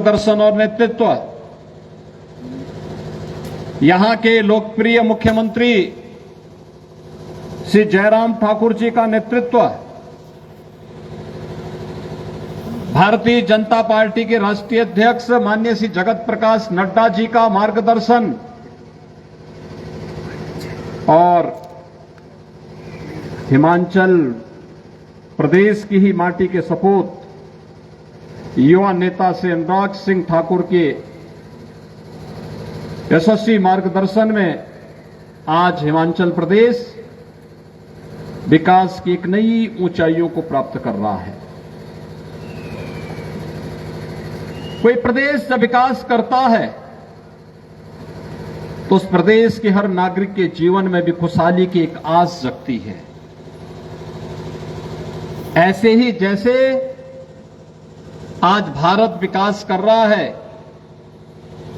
दर्शन और नेतृत्व, यहां के लोकप्रिय मुख्यमंत्री श्री जयराम ठाकुर जी का नेतृत्व, भारतीय जनता पार्टी के राष्ट्रीय अध्यक्ष माननीय श्री जगत प्रकाश नड्डा जी का मार्गदर्शन और हिमाचल प्रदेश की ही माटी के सपूत युवा नेता श्री अनुराग सिंह ठाकुर के यशस्वी मार्गदर्शन में आज हिमाचल प्रदेश विकास की एक नई ऊंचाइयों को प्राप्त कर रहा है। कोई प्रदेश जब विकास करता है तो उस प्रदेश के हर नागरिक के जीवन में भी खुशहाली की एक आस जगती है। ऐसे ही जैसे आज भारत विकास कर रहा है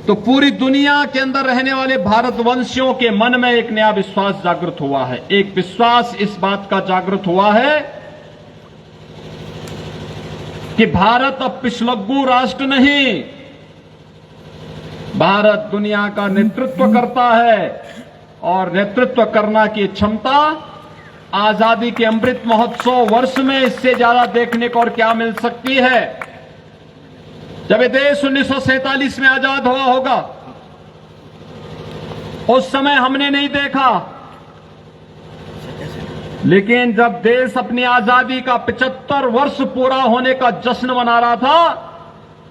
तो पूरी दुनिया के अंदर रहने वाले भारतवंशियों के मन में एक नया विश्वास जागृत हुआ है। एक विश्वास इस बात का जागृत हुआ है कि भारत अब पिछलग्गू राष्ट्र नहीं, भारत दुनिया का नेतृत्व करता है और नेतृत्व करना की क्षमता आजादी के अमृत महोत्सव वर्ष में इससे ज्यादा देखने को और क्या मिल सकती है। जब ये देश 1947 में आजाद हुआ होगा, उस समय हमने नहीं देखा, लेकिन जब देश अपनी आजादी का 75 वर्ष पूरा होने का जश्न मना रहा था,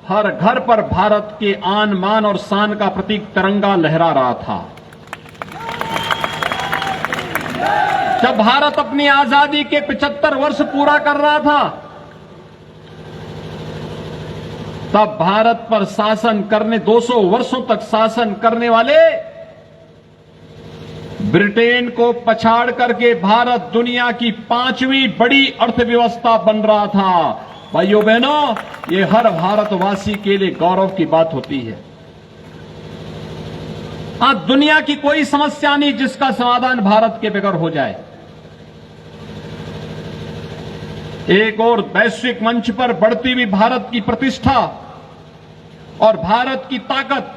हर घर पर भारत के आन मान और शान का प्रतीक तिरंगा लहरा रहा था। जब भारत अपनी आजादी के 75 वर्ष पूरा कर रहा था, तब भारत पर शासन करने 200 वर्षों तक शासन करने वाले ब्रिटेन को पछाड़ करके भारत दुनिया की 5वीं बड़ी अर्थव्यवस्था बन रहा था। भाइयों बहनों, ये हर भारतवासी के लिए गौरव की बात होती है। आज दुनिया की कोई समस्या नहीं जिसका समाधान भारत के बगैर हो जाए। एक और वैश्विक मंच पर बढ़ती हुई भारत की प्रतिष्ठा और भारत की ताकत,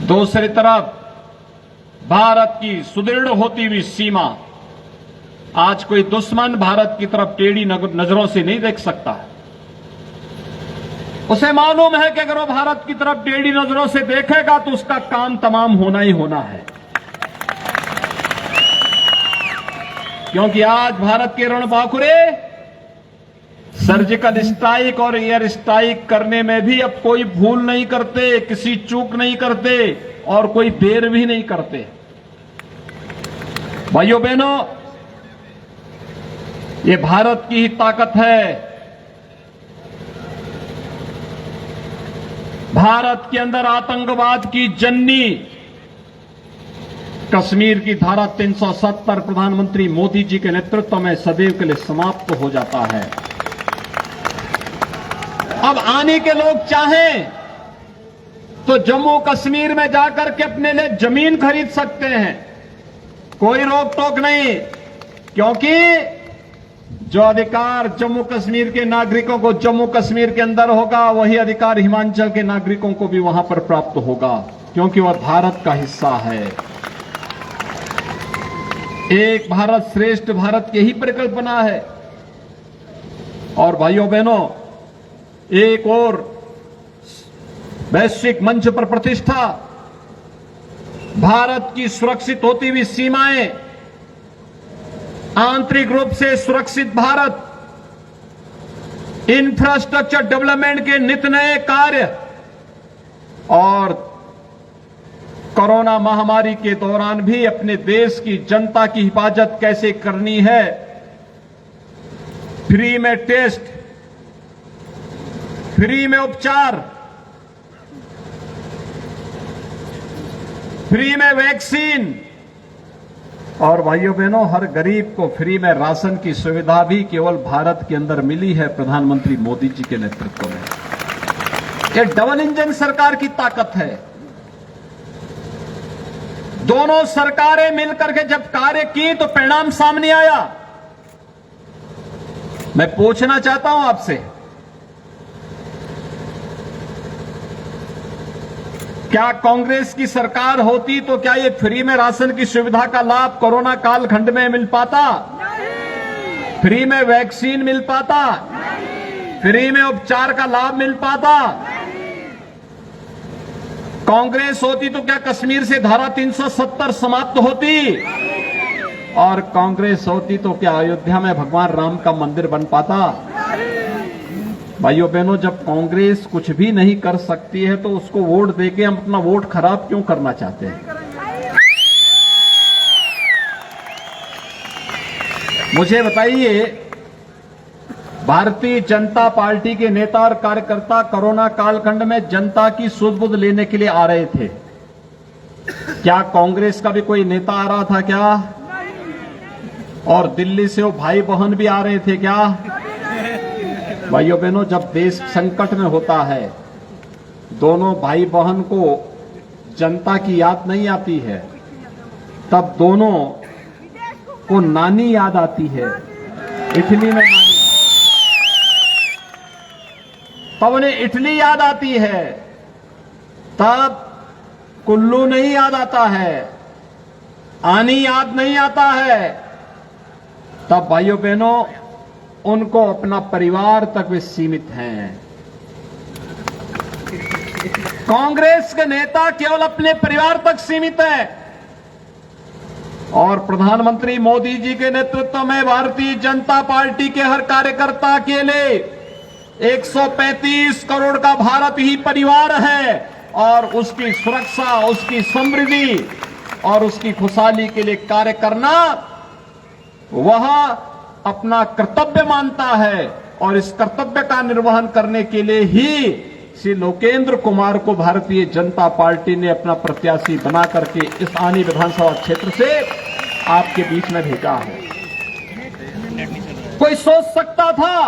दूसरी तरफ भारत की सुदृढ़ होती हुई सीमा। आज कोई दुश्मन भारत की तरफ टेढ़ी नजरों से नहीं देख सकता। उसे मालूम है कि अगर वो भारत की तरफ टेढ़ी नजरों से देखेगा तो उसका काम तमाम होना ही होना है। क्योंकि आज भारत के रणबांकुरे सर्जिकल स्ट्राइक और एयर स्ट्राइक करने में भी अब कोई भूल नहीं करते, किसी चूक नहीं करते और कोई देर भी नहीं करते। भाइयों बहनों, ये भारत की ही ताकत है। भारत के अंदर आतंकवाद की जन्नी कश्मीर की धारा 370 प्रधानमंत्री मोदी जी के नेतृत्व में सदैव के लिए समाप्त हो जाता है। अब आने के लोग चाहें तो जम्मू कश्मीर में जाकर के अपने लिए जमीन खरीद सकते हैं, कोई रोक टोक नहीं। क्योंकि जो अधिकार जम्मू कश्मीर के नागरिकों को जम्मू कश्मीर के अंदर होगा, वही अधिकार हिमाचल के नागरिकों को भी वहां पर प्राप्त होगा, क्योंकि वह भारत का हिस्सा है। एक भारत श्रेष्ठ भारत की ही परिकल्पना है। और भाइयों बहनों, एक और वैश्विक मंच पर प्रतिष्ठा, भारत की सुरक्षित होती हुई सीमाएं, आंतरिक रूप से सुरक्षित भारत, इंफ्रास्ट्रक्चर डेवलपमेंट के नित नए कार्य और कोरोना महामारी के दौरान भी अपने देश की जनता की हिफाजत कैसे करनी है। फ्री में टेस्ट, फ्री में उपचार, फ्री में वैक्सीन और भाइयों बहनों, हर गरीब को फ्री में राशन की सुविधा भी केवल भारत के अंदर मिली है प्रधानमंत्री मोदी जी के नेतृत्व में। ये डबल इंजन सरकार की ताकत है। दोनों सरकारें मिलकर के जब कार्य की तो परिणाम सामने आया। मैं पूछना चाहता हूं आपसे, क्या कांग्रेस की सरकार होती तो क्या ये फ्री में राशन की सुविधा का लाभ कोरोना कालखंड में मिल पाता? फ्री में वैक्सीन मिल पाता? फ्री में उपचार का लाभ मिल पाता? कांग्रेस होती तो क्या कश्मीर से धारा 370 समाप्त होती? और कांग्रेस होती तो क्या अयोध्या में भगवान राम का मंदिर बन पाता? भाइयों बहनों, जब कांग्रेस कुछ भी नहीं कर सकती है तो उसको वोट देके हम अपना वोट खराब क्यों करना चाहते हैं? मुझे बताइए, भारतीय जनता पार्टी के नेता और कार्यकर्ता कोरोना कालखंड में जनता की सुध बुध लेने के लिए आ रहे थे। क्या कांग्रेस का भी कोई नेता आ रहा था क्या? और दिल्ली से वो भाई बहन भी आ रहे थे क्या? भाइयों बहनों, जब देश संकट में होता है, दोनों भाई बहन को जनता की याद नहीं आती है, तब दोनों को नानी याद आती है। इटली में नानी, तब उन्हें इटली याद आती है, तब कुल्लू नहीं याद आता है, आनी याद नहीं आता है। तब भाइयों बहनों, उनको अपना परिवार तक वे सीमित हैं। कांग्रेस के नेता केवल अपने परिवार तक सीमित है और प्रधानमंत्री मोदी जी के नेतृत्व में भारतीय जनता पार्टी के हर कार्यकर्ता के लिए 135 करोड़ का भारत ही परिवार है और उसकी सुरक्षा, उसकी समृद्धि और उसकी खुशहाली के लिए कार्य करना वह अपना कर्तव्य मानता है। और इस कर्तव्य का निर्वहन करने के लिए ही श्री लोकेंद्र कुमार को भारतीय जनता पार्टी ने अपना प्रत्याशी बना करके इस आनी विधानसभा क्षेत्र से आपके बीच में भेजा है। कोई सोच सकता था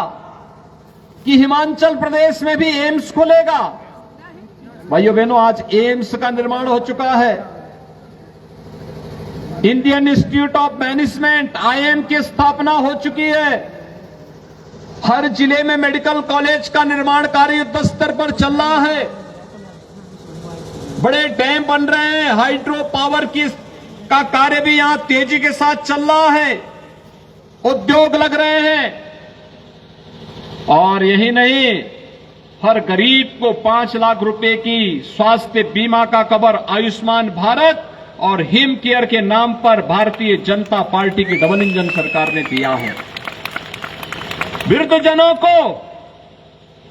कि हिमाचल प्रदेश में भी एम्स खुलेगा? भाइयों बहनों, आज एम्स का निर्माण हो चुका है। Indian institute of management IIM की स्थापना हो चुकी है। हर जिले में मेडिकल कॉलेज का निर्माण कार्य युद्ध स्तर पर चल रहा है। बड़े डैम बन रहे हैं, हाइड्रो पावर का कार्य भी यहां तेजी के साथ चल रहा है। उद्योग लग रहे हैं और यही नहीं, हर गरीब को 5 लाख रुपए की स्वास्थ्य बीमा का कवर आयुष्मान भारत और हिम केयर के नाम पर भारतीय जनता पार्टी की डबल इंजन सरकार ने दिया है। वृद्धजनों को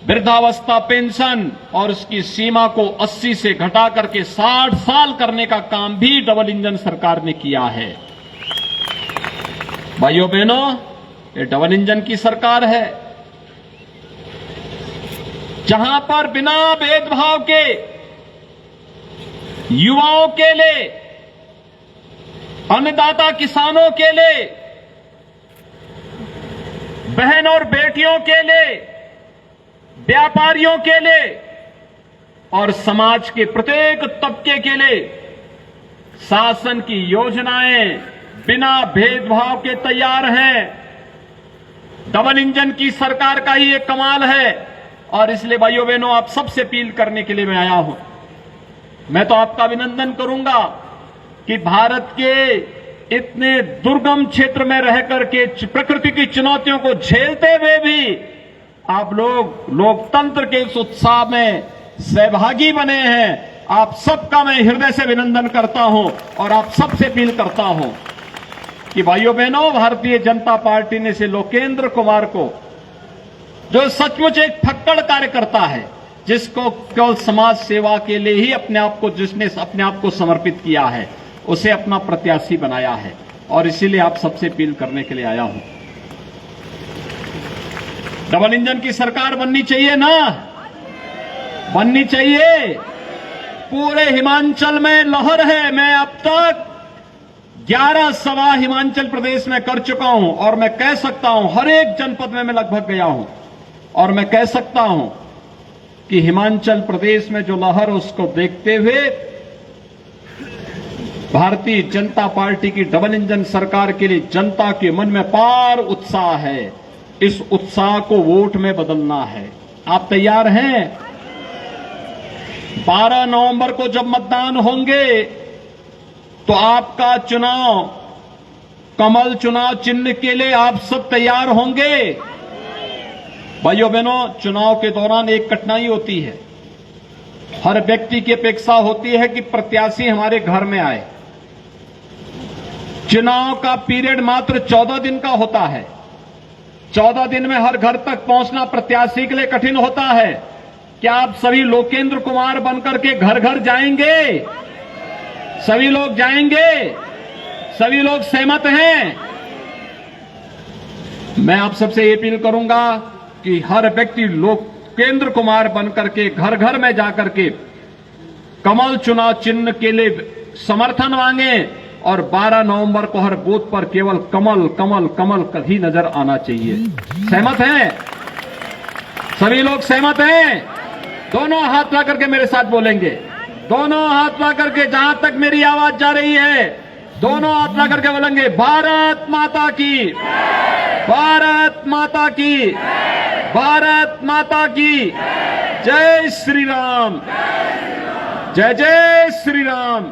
वृद्धावस्था पेंशन और उसकी सीमा को 80 से घटा करके 60 साल करने का काम भी डबल इंजन सरकार ने किया है। भाइयों बहनों, ये डबल इंजन की सरकार है, जहां पर बिना भेदभाव के युवाओं के लिए, अन्नदाता किसानों के लिए, बहन और बेटियों के लिए, व्यापारियों के लिए और समाज के प्रत्येक तबके के लिए शासन की योजनाएं बिना भेदभाव के तैयार हैं। डबल इंजन की सरकार का ही एक कमाल है और इसलिए भाइयों बहनों, आप सबसे अपील करने के लिए मैं आया हूं। मैं तो आपका अभिनंदन करूंगा कि भारत के इतने दुर्गम क्षेत्र में रहकर के प्रकृति की चुनौतियों को झेलते हुए भी आप लोग लोकतंत्र के इस उत्साह में सहभागी बने हैं। आप सबका मैं हृदय से अभिनंदन करता हूं और आप सबसे अपील करता हूं कि भाइयों बहनों, भारतीय जनता पार्टी ने से लोकेंद्र कुमार को, जो सचमुच एक फक्कड़ कार्यकर्ता है, जिसको केवल समाज सेवा के लिए ही जिसने अपने आप को समर्पित किया है, उसे अपना प्रत्याशी बनाया है और इसीलिए आप सबसे अपील करने के लिए आया हूं। डबल इंजन की सरकार बननी चाहिए ना? बननी चाहिए। पूरे हिमाचल में लहर है। मैं अब तक 11 सभा हिमाचल प्रदेश में कर चुका हूं और मैं कह सकता हूं, हर एक जनपद में मैं लगभग गया हूं और मैं कह सकता हूं कि हिमाचल प्रदेश में जो लहर, उसको देखते हुए भारतीय जनता पार्टी की डबल इंजन सरकार के लिए जनता के मन में अपार उत्साह है। इस उत्साह को वोट में बदलना है। आप तैयार हैं? 12 नवंबर को जब मतदान होंगे तो आपका चुनाव कमल चुनाव चिन्ह के लिए आप सब तैयार होंगे। भाइयों बहनों, चुनाव के दौरान एक कठिनाई होती है। हर व्यक्ति की अपेक्षा होती है कि प्रत्याशी हमारे घर में आए। चुनाव का पीरियड मात्र 14 दिन का होता है। 14 दिन में हर घर तक पहुंचना प्रत्याशी के लिए कठिन होता है। क्या आप सभी लोकेंद्र कुमार बनकर के घर घर जाएंगे? सभी लोग जाएंगे? सभी लोग सहमत हैं? मैं आप सबसे ये अपील करूंगा कि हर व्यक्ति लोकेंद्र कुमार बनकर के घर घर में जाकर के कमल चुनाव चिन्ह के लिए समर्थन मांगे और 12 नवंबर को हर बूथ पर केवल कमल कमल कमल ही नजर आना चाहिए। सहमत हैं? सभी लोग सहमत हैं? दोनों हाथ ला करके मेरे साथ बोलेंगे। दोनों हाथ ला करके, जहां तक मेरी आवाज जा रही है, दोनों हाथ ला करके बोलेंगे, भारत माता की, भारत माता की, भारत माता की जय श्री राम, जय जय श्री राम।